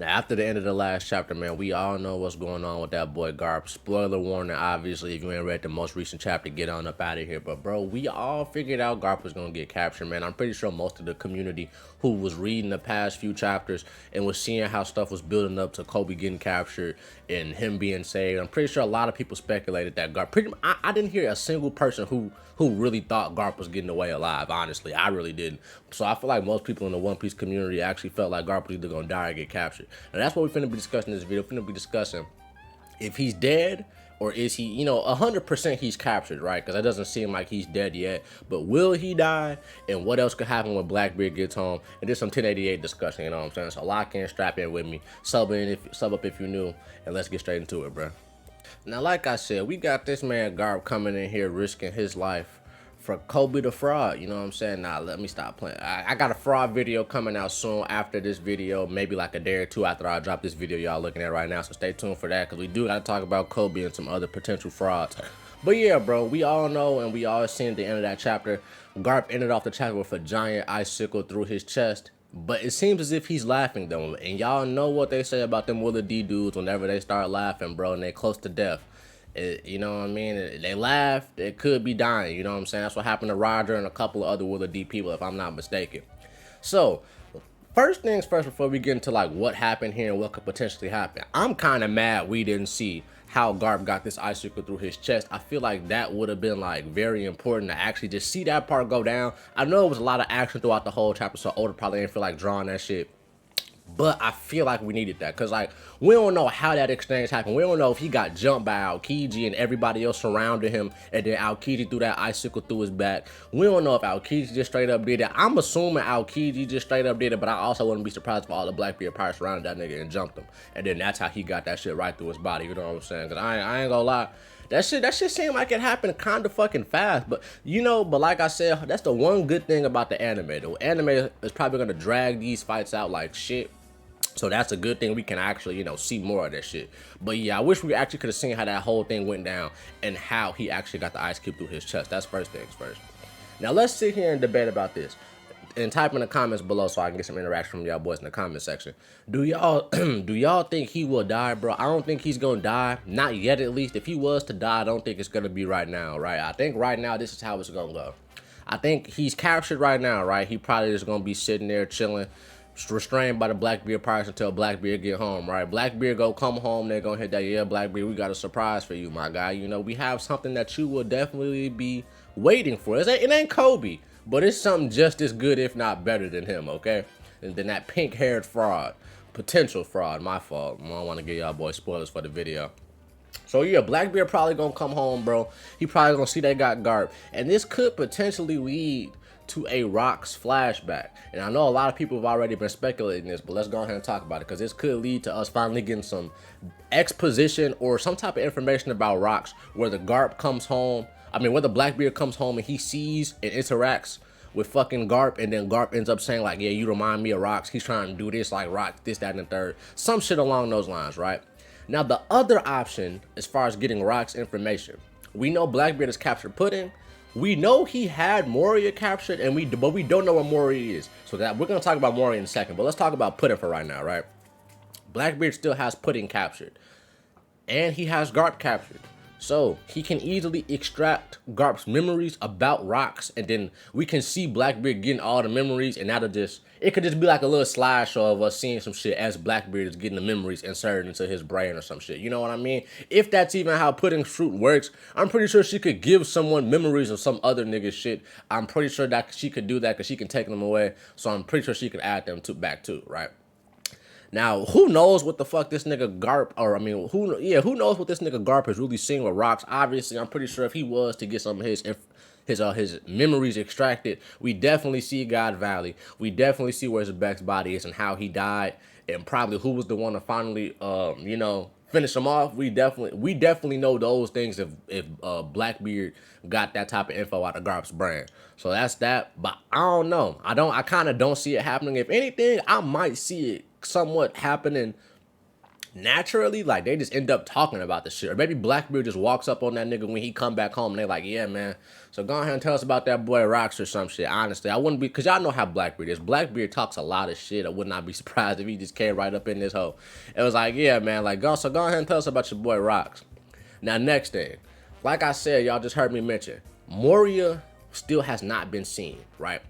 Now, after the end of the last chapter, man, we all know what's going on with that boy Garp. Spoiler warning, obviously, if you ain't read the most recent chapter, get on up out of here. But, bro, we all figured out Garp was going to get captured, man. I'm pretty sure most of the community who was reading the past few chapters and was seeing how stuff was building up to Kobe getting captured and him being saved, I'm pretty sure a lot of people speculated that Garp, I didn't hear a single person who really thought Garp was getting away alive, honestly. I really didn't. So I feel like most people in the One Piece community actually felt like Garp was either going to die or get captured. And that's what we're finna be discussing in this video. We're finna be discussing if he's dead or is he, 100% he's captured, right? Because it doesn't seem like he's dead yet. But will he die? And what else could happen when Blackbeard gets home? And there's some 1088 discussion, you know what I'm saying? So lock in, strap in with me. Sub up if you're new. And let's get straight into it, bro. Now, like I said, we got this man Garp coming in here risking his life for Kobe the fraud, you know what I'm saying? Nah, let me stop playing. I got a fraud video coming out soon after this video, maybe like a day or two after I drop this video y'all looking at right now, so stay tuned for that, because we do got to talk about Kobe and some other potential frauds. But yeah, bro, we all know and we all seen at the end of that chapter, Garp ended off the chapter with a giant icicle through his chest. But it seems as if he's laughing though, and y'all know what they say about them Willa D dudes whenever they start laughing, bro, and they close to death. You know what I mean? They laugh, it could be dying, you know what I'm saying? That's what happened to Roger and a couple of other Willa D people, if I'm not mistaken. So, first things first, before we get into like what happened here and what could potentially happen, I'm kind of mad we didn't see how Garp got this icicle through his chest. I feel like that would have been like very important to actually just see that part go down. I know it was a lot of action throughout the whole chapter, so Oda probably didn't feel like drawing that shit. But I feel like we needed that, because like we don't know how that exchange happened. We don't know if he got jumped by Aokiji and everybody else surrounded him, and then Aokiji threw that icicle through his back. We don't know if Aokiji just straight up did it. I'm assuming Aokiji just straight up did it, but I also wouldn't be surprised if all the Blackbeard pirates surrounded that nigga and jumped him, and then that's how he got that shit right through his body. You know what I'm saying? Because I ain't gonna lie. That shit seemed like it happened kind of fucking fast, but but like I said, that's the one good thing about the anime. The anime is probably gonna drag these fights out like shit. So that's a good thing. We can actually, see more of that shit. But yeah, I wish we actually could have seen how that whole thing went down and how he actually got the ice cube through his chest. That's first things first. Now let's sit here and debate about this. And type in the comments below so I can get some interaction from y'all boys in the comment section. Do y'all do y'all think he will die, bro? I don't think he's gonna die. Not yet, at least. If he was to die, I don't think it's gonna be right now, right? I think right now this is how it's gonna go. I think he's captured right now, right? He probably is gonna be sitting there chilling, restrained by the Blackbeard pirates until Blackbeard get home, right? Blackbeard go come home, they're gonna hit that, yeah, Blackbeard, we got a surprise for you, my guy. We have something that you will definitely be waiting for. It ain't Kobe, but it's something just as good, if not better than him, okay? And then that pink-haired fraud, potential fraud, my fault. I don't want to give y'all boys spoilers for the video. So yeah, Blackbeard probably gonna come home, bro. He probably gonna see they got Garp, and this could potentially lead to a Rocks flashback. And I know a lot of people have already been speculating this, but let's go ahead and talk about it, because this could lead to us finally getting some exposition or some type of information about Rocks, where the Garp comes home. I mean, where the Blackbeard comes home and he sees and interacts with fucking Garp, and then Garp ends up saying like, yeah, you remind me of Rocks. He's trying to do this like Rocks, this, that, and the third. Some shit along those lines, right? Now, the other option, as far as getting Rocks information, we know Blackbeard has captured Pudding. We know he had Moria captured, but we don't know where Moria is. So that we're gonna talk about Moria in a second, but let's talk about Pudding for right now, right? Blackbeard still has Pudding captured, and he has Garp captured. So he can easily extract Garp's memories about Rocks, and then we can see Blackbeard getting all the memories, and it could just be like a little slideshow of us seeing some shit as Blackbeard is getting the memories inserted into his brain or some shit. You know what I mean? If that's even how Pudding's fruit works, I'm pretty sure she could give someone memories of some other nigga shit. I'm pretty sure that she could do that because she can take them away. So I'm pretty sure she could add them back too, right? Now, who knows what the fuck this nigga Garp, who knows what this nigga Garp is really seeing with Rocks? Obviously, I'm pretty sure if he was to get some of his memories extracted, we definitely see God Valley. We definitely see where his Beck's body is and how he died, and probably who was the one to finally, finish him off. We definitely know those things if Blackbeard got that type of info out of Garp's brain. So that's that. But I don't know. I kind of don't see it happening. If anything, I might see it somewhat happening naturally, like, they just end up talking about the shit. Or maybe Blackbeard just walks up on that nigga when he come back home and they like, yeah, man, so go ahead and tell us about that boy Rocks or some shit. Honestly, I wouldn't be, because y'all know how Blackbeard is. Blackbeard talks a lot of shit. I would not be surprised if he just came right up in this hole. It was like, yeah, man, like, so go ahead and tell us about your boy Rocks. Now, next thing, like I said, y'all just heard me mention, Moria still has not been seen, right?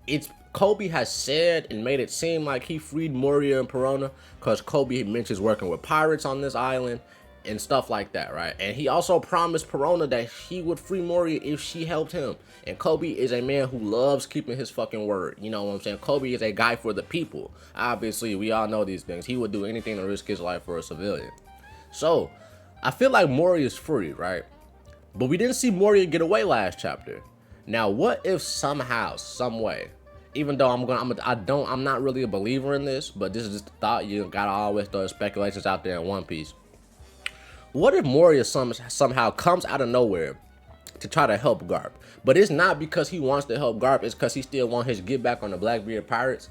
It's Kobe has said and made it seem like he freed Moria and Perona because Kobe mentions working with pirates on this island and stuff like that, right? And he also promised Perona that he would free Moria if she helped him. And Kobe is a man who loves keeping his fucking word. You know what I'm saying? Kobe is a guy for the people. Obviously, we all know these things. He would do anything to risk his life for a civilian. So, I feel like Moria is free, right? But we didn't see Moria get away last chapter. Now, what if somehow, some way, even though I'm not really a believer in this, but this is just a thought. You gotta always throw speculations out there in One Piece. What if Moria somehow comes out of nowhere to try to help Garp? But it's not because he wants to help Garp, it's because he still wants his get back on the Blackbeard pirates.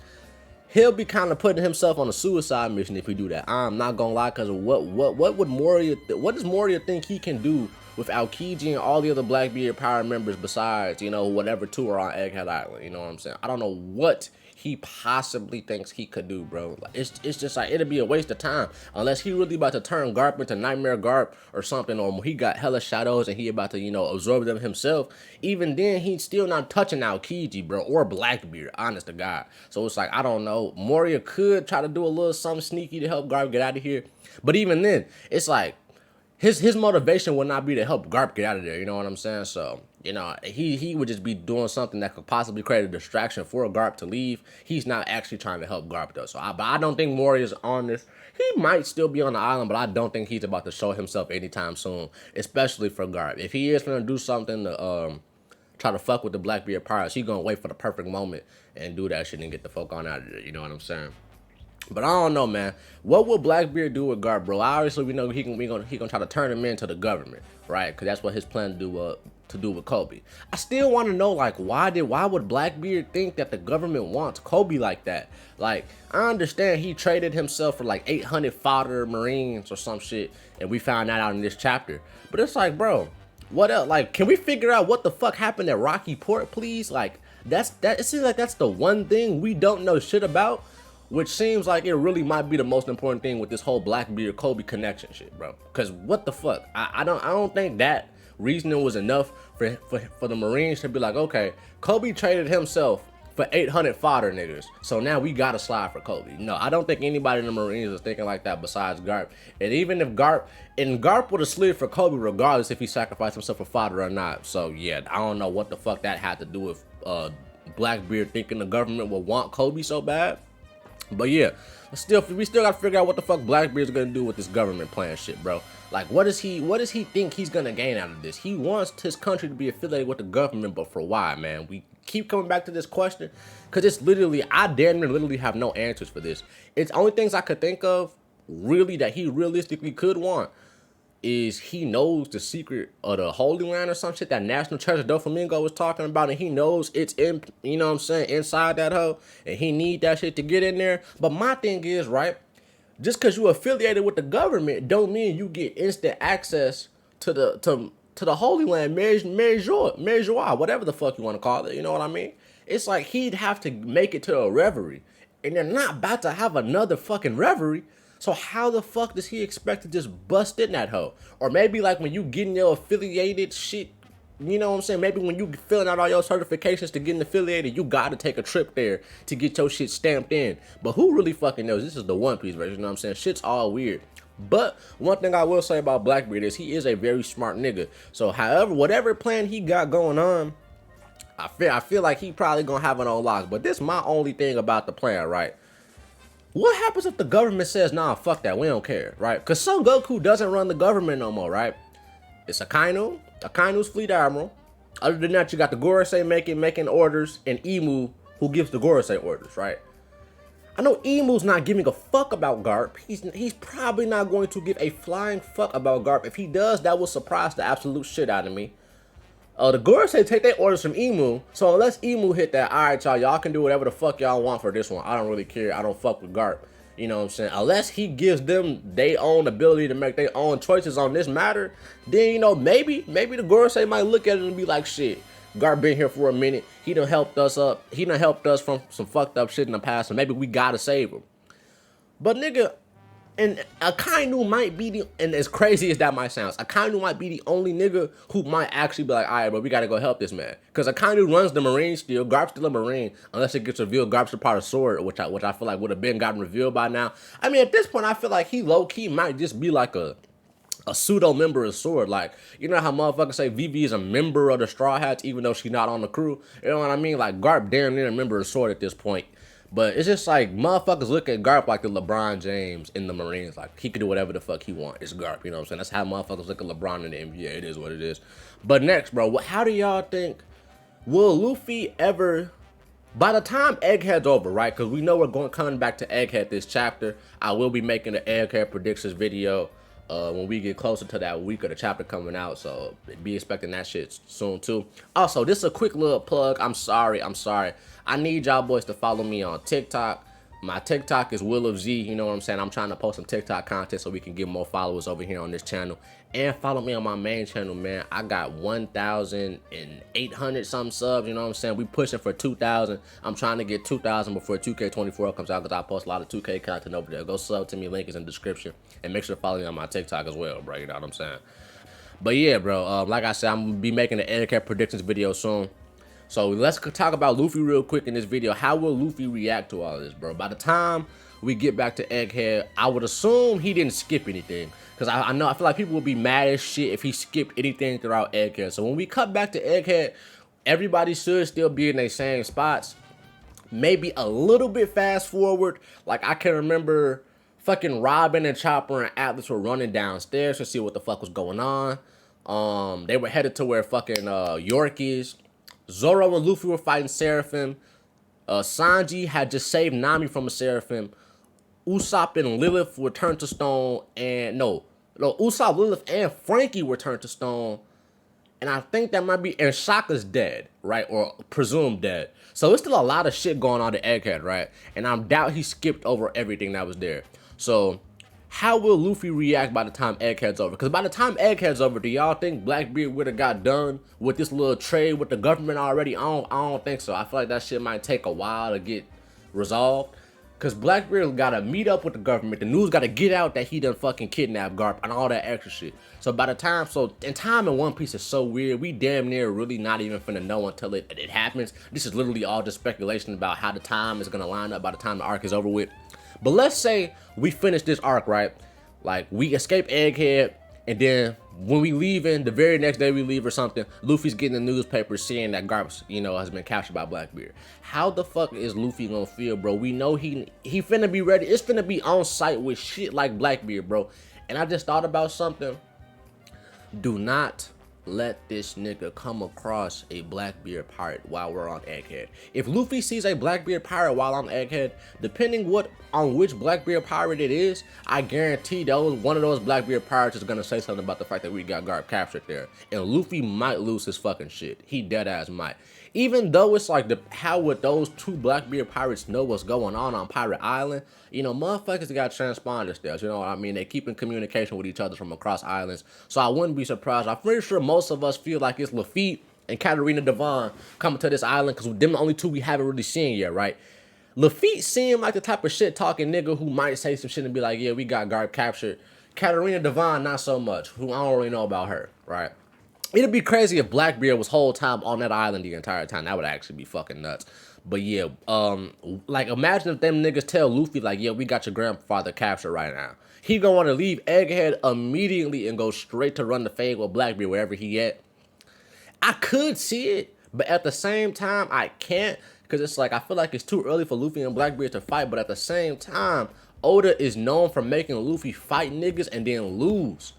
He'll be kind of putting himself on a suicide mission if he do that. I'm not gonna lie, because what does Moria think he can do with Aokiji and all the other Blackbeard pirate members besides, you know, whatever two are on Egghead Island? You know what I'm saying? I don't know what he possibly thinks he could do, bro. It's just like, it'd be a waste of time unless he really about to turn Garp into Nightmare Garp or something, or he got hella shadows and he about to, you know, absorb them himself. Even then, he's still not touching Aokiji, bro, or Blackbeard, honest to God. So it's like, I don't know. Moria could try to do a little something sneaky to help Garp get out of here, but even then, it's like, his motivation would not be to help Garp get out of there, you know what I'm saying? So, you know, he would just be doing something that could possibly create a distraction for Garp to leave. He's not actually trying to help Garp, though. So, but I don't think Moria's on this. He might still be on the island, but I don't think he's about to show himself anytime soon, especially for Garp. If he is going to do something to try to fuck with the Blackbeard pirates, he's going to wait for the perfect moment and do that shit and get the fuck on out of there, you know what I'm saying? But I don't know, man. What will Blackbeard do with Garp, bro? Obviously, we know he gonna try to turn him into the government, right? Because that's what his plan to do with Kobe. I still want to know, like, why would Blackbeard think that the government wants Kobe like that? Like, I understand he traded himself for like 800 fodder Marines or some shit, and we found that out in this chapter. But it's like, bro, what else? Like, can we figure out what the fuck happened at Rocky Port, please? Like, it seems like that's the one thing we don't know shit about. Which seems like it really might be the most important thing with this whole Blackbeard Kobe connection shit, bro. Cause what the fuck? I don't think that reasoning was enough for the Marines to be like, okay, Kobe traded himself for 800 fodder niggas, so now we gotta slide for Kobe. No, I don't think anybody in the Marines is thinking like that besides Garp. And even if Garp would have slid for Kobe regardless if he sacrificed himself for fodder or not. So yeah, I don't know what the fuck that had to do with Blackbeard thinking the government would want Kobe so bad. But yeah, we still gotta figure out what the fuck Blackbeard's gonna do with this government plan shit, bro. Like, what does he think he's gonna gain out of this? He wants his country to be affiliated with the government, but for why, man? We keep coming back to this question because it's literally, I damn near literally have no answers for this. It's only things I could think of really that he realistically could want is he knows the secret of the Holy Land or some shit that National Treasure Doflamingo was talking about, and he knows it's in, you know what I'm saying, inside that hole, and he need that shit to get in there. But my thing is, right, just because you affiliated with the government don't mean you get instant access to the Holy Land, Merjois, whatever the fuck you want to call it, you know what I mean? It's like he'd have to make it to a reverie, and they're not about to have another fucking reverie. So how the fuck does he expect to just bust in that hoe? Or maybe like when you getting your affiliated shit, you know what I'm saying? Maybe when you filling out all your certifications to getting affiliated, you gotta take a trip there to get your shit stamped in. But who really fucking knows? This is the One Piece version, you know what I'm saying? Shit's all weird. But one thing I will say about Blackbeard is he is a very smart nigga. So however, whatever plan he got going on, I feel like he probably gonna have it on lock. But this is my only thing about the plan, right? What happens if the government says, nah, fuck that, we don't care, right? Because Son Goku doesn't run the government no more, right? It's Akainu's fleet admiral. Other than that, you got the Gorosei making orders, and Imu, who gives the Gorosei orders, right? I know Imu's not giving a fuck about Garp. He's probably not going to give a flying fuck about Garp. If he does, that will surprise the absolute shit out of me. The Gorosei take their orders from Imu, so unless Imu hit that, alright y'all can do whatever the fuck y'all want for this one. I don't really care, I don't fuck with Garp. You know what I'm saying? Unless he gives them their own ability to make their own choices on this matter, then, you know, maybe the Gorosei might look at it and be like, shit, Garp been here for a minute. He done helped us up. He done helped us from some fucked up shit in the past, and maybe we gotta save him. But nigga, and Akainu might be the, and as crazy as that might sound, Akainu might be the only nigga who might actually be like, all right, but we gotta go help this man. Because Akainu runs the Marine still. Garp's still a Marine, unless it gets revealed Garp's a part of Sword, which I feel like would have been gotten revealed by now. I mean, at this point, I feel like he low-key might just be like a pseudo member of Sword. Like, you know how motherfuckers say Vivi is a member of the Straw Hats, even though she's not on the crew? You know what I mean? Like, Garp damn near a member of Sword at this point. But it's just like motherfuckers look at Garp like the LeBron James in the Marines. Like, he can do whatever the fuck he want. It's Garp, you know what I'm saying? That's how motherfuckers look at LeBron in the NBA. It is what it is. But next, bro, how do y'all think, will Luffy ever, by the time Egghead's over, right? Because we know we're coming back to Egghead this chapter. I will be making an Egghead predictions video when we get closer to that week of the chapter coming out, so be expecting that shit soon too. Also, this is a quick little plug. I'm sorry. I need y'all boys to follow me on TikTok. My TikTok is Will of Z, you know what I'm saying? I'm trying to post some TikTok content so we can get more followers over here on this channel. And follow me on my main channel, man. I got 1,800 something subs, you know what I'm saying? We pushing for 2,000. I'm trying to get 2,000 before 2K24 comes out because I post a lot of 2K content over there. Go sub to me, link is in the description. And make sure to follow me on my TikTok as well, bro, you know what I'm saying? But yeah, bro, like I said, I'm going to be making an Egghead predictions video soon. So let's talk about Luffy real quick in this video. How will Luffy react to all of this, bro? By the time we get back to Egghead, I would assume he didn't skip anything. Because I feel like people would be mad as shit if he skipped anything throughout Egghead. So when we cut back to Egghead, everybody should still be in their same spots. Maybe a little bit fast forward. Like, I can remember fucking Robin and Chopper and Atlas were running downstairs to see what the fuck was going on. They were headed to where fucking York is. Zoro and Luffy were fighting Seraphim. Sanji had just saved Nami from a Seraphim. Usopp and Lilith were turned to stone, and Usopp, Lilith, and Frankie were turned to stone. And I think that might be, and Shaka's dead, right? Or presumed dead. So there's still a lot of shit going on to Egghead, right? And I doubt he skipped over everything that was there. So how will Luffy react by the time Egghead's over? Because by the time Egghead's over, do y'all think Blackbeard would have got done with this little trade with the government already? I don't think so. I feel like that shit might take a while to get resolved. Because Blackbeard got to meet up with the government. The news got to get out that he done fucking kidnapped Garp and all that extra shit. So by the time, and time in One Piece is so weird. We damn near really not even finna know until it happens. This is literally all just speculation about how the time is going to line up by the time the arc is over with. But let's say we finish this arc, right? Like, we escape Egghead, and then when we leaving, the very next day we leave or something, Luffy's getting the newspaper seeing that Garp, you know, has been captured by Blackbeard. How the fuck is Luffy gonna feel, bro? We know he finna be ready. It's finna be on site with shit like Blackbeard, bro. And I just thought about something. Do not let this nigga come across a Blackbeard pirate while we're on Egghead. If Luffy sees a Blackbeard pirate while on Egghead, depending on which Blackbeard pirate it is, I guarantee one of those Blackbeard pirates is gonna say something about the fact that we got Garp captured there, and Luffy might lose his fucking shit. He dead ass might. Even though it's like, how would those two Blackbeard pirates know what's going on Pirate Island? You know, motherfuckers got transponders there. You know what I mean? They keep in communication with each other from across islands. So I wouldn't be surprised. I'm pretty sure most of us feel like it's Lafitte and Katarina Devon coming to this island because them the only two we haven't really seen yet, right? Lafitte seemed like the type of shit-talking nigga who might say some shit and be like, yeah, we got Garp captured. Katarina Devon, not so much. Who I don't really know about her, right? It'd be crazy if Blackbeard was whole time on that island the entire time. That would actually be fucking nuts. But yeah, like, imagine if them niggas tell Luffy, like, yeah, we got your grandfather captured right now. He gonna want to leave Egghead immediately and go straight to run the fade with Blackbeard wherever he at. I could see it, but at the same time, I can't. Because it's like, I feel like it's too early for Luffy and Blackbeard to fight. But at the same time, Oda is known for making Luffy fight niggas and then lose.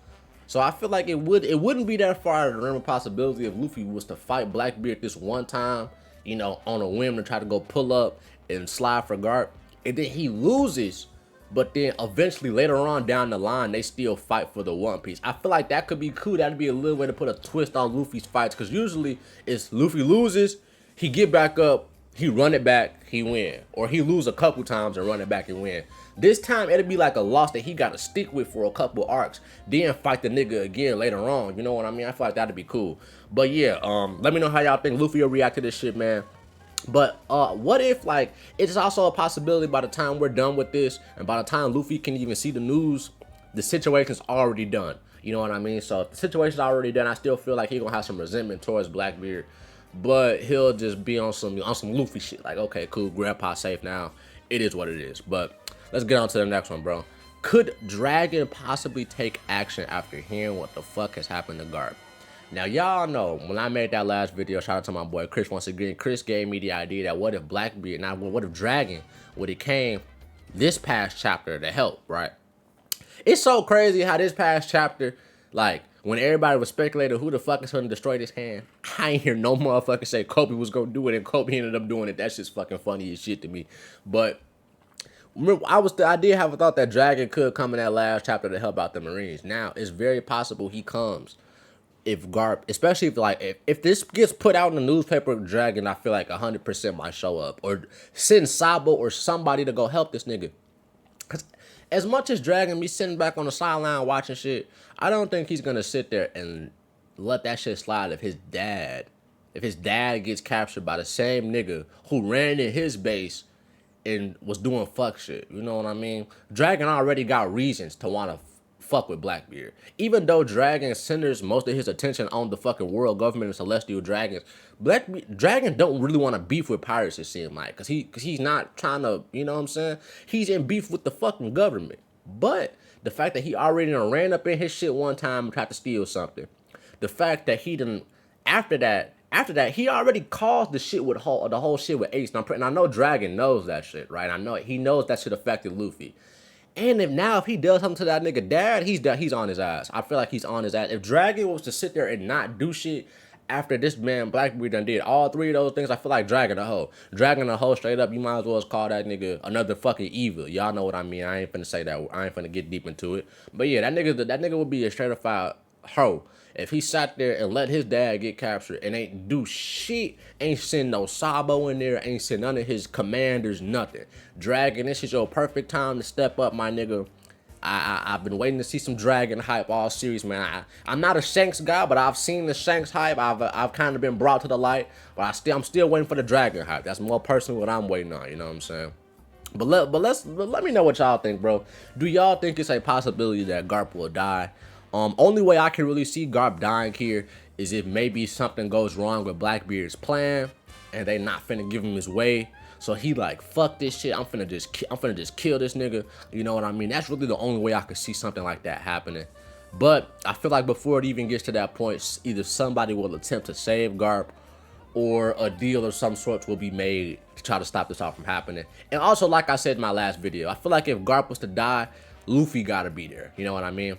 So I feel like it wouldn't be that far of a realm of possibility if Luffy was to fight Blackbeard this one time, you know, on a whim to try to go pull up and slide for Garp. And then he loses, but then eventually later on down the line, they still fight for the One Piece. I feel like that could be cool. That'd be a little way to put a twist on Luffy's fights. Because usually it's Luffy loses, he get back up, he run it back, he win. Or he lose a couple times and run it back and win. This time it'll be like a loss that he got to stick with for a couple arcs, then fight the nigga again later on. You know what I mean? I feel like that'd be cool. But yeah, let me know how y'all think Luffy will react to this shit, man. But what if, like, it's also a possibility by the time we're done with this, and by the time Luffy can even see the news, the situation's already done. You know what I mean? So if the situation's already done, I still feel like he's gonna have some resentment towards Blackbeard, but he'll just be on some Luffy shit. Like, okay, cool, Grandpa's safe now. It is what it is. But let's get on to the next one, bro. Could Dragon possibly take action after hearing what the fuck has happened to Garp? Now, y'all know, when I made that last video, shout out to my boy Chris once again. Chris gave me the idea that what if Blackbeard, now what if Dragon would have came this past chapter to help, right? It's so crazy how this past chapter, like, when everybody was speculating who the fuck is gonna destroy this hand, I ain't hear no motherfucker say Kobe was gonna do it, and Kobe ended up doing it. That's just fucking funny as shit to me. But remember, I did have a thought that Dragon could come in that last chapter to help out the Marines. Now, it's very possible he comes if Garp, especially if this gets put out in the newspaper, Dragon, I feel like 100% might show up or send Sabo or somebody to go help this nigga. Cause as much as Dragon be sitting back on the sideline watching shit, I don't think he's gonna sit there and let that shit slide if his dad gets captured by the same nigga who ran in his base and was doing fuck shit. You know what I mean? Dragon already got reasons to want to fuck with Blackbeard. Even though Dragon centers most of his attention on the fucking world government and celestial dragons, Dragon don't really want to beef with pirates, it seems like. Cause he's not trying to, you know what I'm saying? He's in beef with the fucking government. But the fact that he already done ran up in his shit one time and tried to steal something. The fact that he done, after that, he already caused the shit with the whole shit with Ace. And I know Dragon knows that shit, right? I know he knows that shit affected Luffy. And if he does something to that nigga dad, he's on his ass. I feel like he's on his ass. If Dragon was to sit there and not do shit after this man Blackbeard done did all three of those things, I feel like Dragon a hoe. Dragon a hoe straight up. You might as well call that nigga another fucking evil. Y'all know what I mean. I ain't finna say that. I ain't finna get deep into it. But yeah, that nigga would be a straight-up hoe if he sat there and let his dad get captured and ain't do shit, ain't send no Sabo in there, ain't send none of his commanders, nothing. Dragon, this is your perfect time to step up, my nigga. I've been waiting to see some Dragon hype all series, man. I'm not a Shanks guy, but I've seen the Shanks hype. I've kind of been brought to the light, but I'm still waiting for the Dragon hype. That's more personally what I'm waiting on. You know what I'm saying? But let me know what y'all think, bro. Do y'all think it's a possibility that Garp will die? Only way I can really see Garp dying here is if maybe something goes wrong with Blackbeard's plan and they not finna give him his way. So he like, fuck this shit. I'm finna just kill this nigga. You know what I mean? That's really the only way I could see something like that happening. But I feel like before it even gets to that point, either somebody will attempt to save Garp or a deal of some sort will be made to try to stop this all from happening. And also, like I said in my last video, I feel like if Garp was to die, Luffy gotta be there. You know what I mean?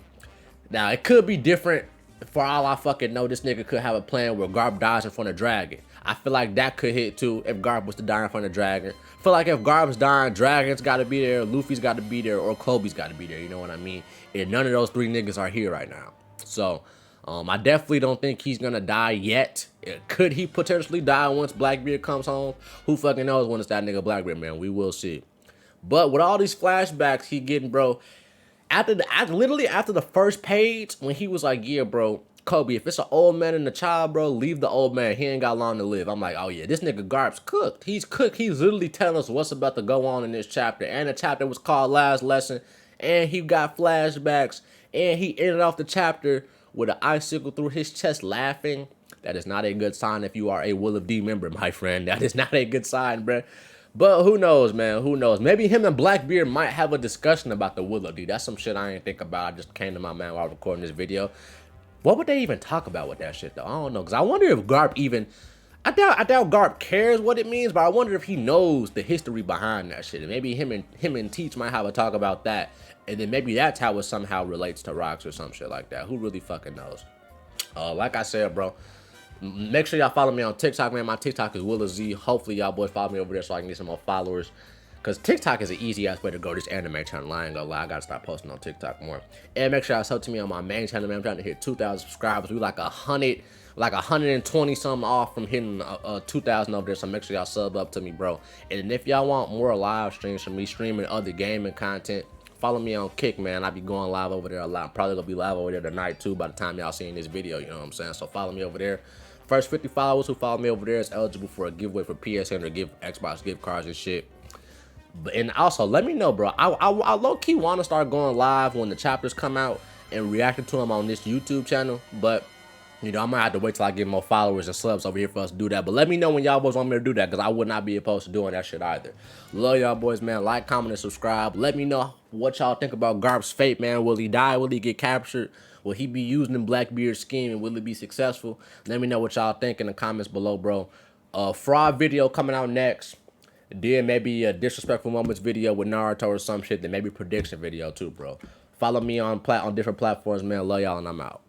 Now, it could be different. For all I fucking know, this nigga could have a plan where Garp dies in front of Dragon. I feel like that could hit too if Garp was to die in front of Dragon. I feel like if Garp's dying, Dragon's got to be there, Luffy's got to be there, or Kobe's got to be there. You know what I mean? And none of those three niggas are here right now. So, I definitely don't think he's going to die yet. Could he potentially die once Blackbeard comes home? Who fucking knows when it's that nigga Blackbeard, man? We will see. But with all these flashbacks he getting, bro, literally after the first page, when he was like, yeah, bro, Kobe, if it's an old man and a child, bro, leave the old man. He ain't got long to live. I'm like, oh yeah, this nigga Garp's cooked. He's cooked. He's literally telling us what's about to go on in this chapter. And the chapter was called Last Lesson. And he got flashbacks. And he ended off the chapter with an icicle through his chest laughing. That is not a good sign if you are a Will of D member, my friend. That is not a good sign, bro. But who knows, man? Who knows? Maybe him and Blackbeard might have a discussion about the Willow D. That's some shit I ain't think about. I just came to my mind while recording this video. What would they even talk about with that shit, though? I don't know. Because I wonder if Garp even... I doubt Garp cares what it means, but I wonder if he knows the history behind that shit. And maybe him and Teach might have a talk about that. And then maybe that's how it somehow relates to Rocks or some shit like that. Who really fucking knows? Like I said, bro, make sure y'all follow me on TikTok, man. My TikTok is WillaZ. Hopefully, y'all boys follow me over there so I can get some more followers. Because TikTok is an easy ass way to go. This anime channel, I ain't gonna lie, I gotta start posting on TikTok more. And make sure y'all sub to me on my main channel, man. I'm trying to hit 2,000 subscribers. We like 120 something off from hitting 2,000 over there. So make sure y'all sub up to me, bro. And if y'all want more live streams from me streaming other gaming content, follow me on Kick, man. I be going live over there a lot. I'm probably gonna be live over there tonight too by the time y'all seeing this video, you know what I'm saying? So follow me over there. First 50 followers who follow me over there is eligible for a giveaway for PSN or Xbox gift cards and shit. And also, let me know, bro. I low-key want to start going live when the chapters come out and reacting to them on this YouTube channel. But, you know, I might have to wait till I get more followers and subs over here for us to do that. But let me know when y'all boys want me to do that, because I would not be opposed to doing that shit either. Love y'all boys, man. Like, comment, and subscribe. Let me know what y'all think about Garp's fate, man. Will he die? Will he get captured? Will he be using the Blackbeard's scheme, and will it be successful? Let me know what y'all think in the comments below, bro. Fraud video coming out next. Then maybe a disrespectful moments video with Naruto or some shit. Then maybe prediction video too, bro. Follow me on different platforms, man. Love y'all, and I'm out.